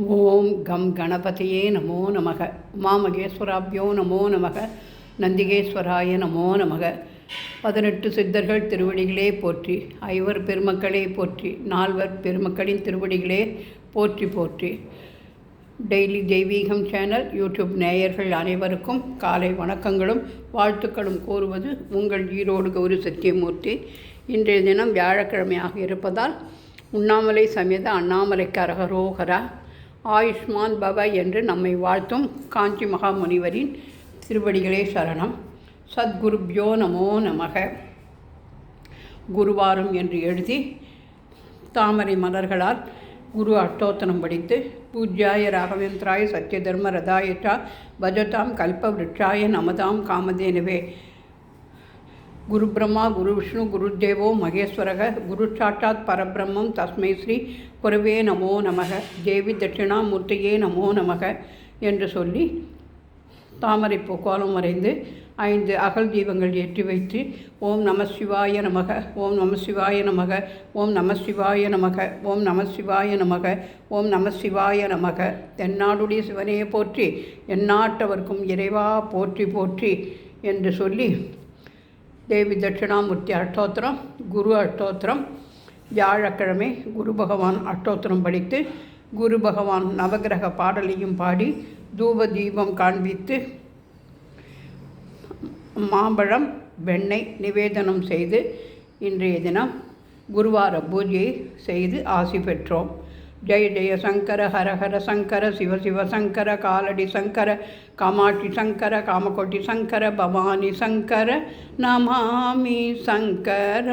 ஓம் come கணபதியே நமோ நமக. உமாமகேஸ்வராபியோ நமோ நமக. நந்திகேஸ்வராய நமோ நமக. 18 சித்தர்கள் திருவடிகளே போற்றி, ஐவர் பெருமக்களே போற்றி, நால்வர் பெருமக்களின் திருவடிகளே போற்றி போற்றி. டெய்லி தெய்வீகம் சேனல் யூடியூப் நேயர்கள் அனைவருக்கும் காலை வணக்கங்களும் வாழ்த்துக்களும் கூறுவது உங்கள் ஈரோடு கௌரி சத்தியமூர்த்தி. இன்றைய தினம் வியாழக்கிழமையாக இருப்பதால் உண்ணாமலை சமேத அண்ணாமலைக்கு அரகரோகரா, ஆயுஷ்மான் பவ என்று நம்மை வாழ்த்தும் காஞ்சி மகாமுனிவரின் திருவடிகளே சரணம். சத்குருப்யோ நமோ நமக. குருவாரம் என்று எழுதி தாமரை மலர்களால் குரு அஷ்டோத்தனம் படித்து பூஜ்யாய ராகவேந்திராய சத்ய தர்ம ரதாயச்சா பஜதாம் கல்ப விருட்சாய நமதாம் காமதேனவே. குரு பிரம்மா குரு விஷ்ணு குருதேவோ மகேஸ்வரக குரு சாட்சாத் பரபிரம்மம் தஸ்மை ஸ்ரீ குருவே நமோ நமக. தேவி தட்சிணாமூர்த்தியே நமோ நமக என்று சொல்லி தாமரை கோலம் வரைந்து 5 அகல் தீபங்கள் ஏற்றி வைத்து ஓம் நம சிவாய நமக, ஓம் நம சிவாய நமக, ஓம் நம சிவாய நமக, ஓம் நம சிவாய நமக, ஓம் நம சிவாய நமக. தென்னாடுடைய சிவனையை போற்றி, எந்நாட்டவர்க்கும் இறைவா போற்றி போற்றி என்று சொல்லி தேவி தட்சிணாமூர்த்தி அஷ்டோத்திரம், குரு அஷ்டோத்திரம், வியாழக்கிழமை குரு பகவான் அஷ்டோத்திரம் படித்து குரு பகவான் நவகிரக பாடலையும் பாடி தூப தீபம் காண்பித்து மாம்பழம் வெண்ணெய் நிவேதனம் செய்து இன்றைய தினம் குருவார பூஜையை செய்து ஆசி பெற்றோம். ஜெய ஜெய சங்கர ஹர ஹர சங்கர சிவ சிவ சங்கர காலடி சங்கர காமாட்சி சங்கர காமகோட்டி சங்கர பவானி சங்கர நமாமி சங்கர.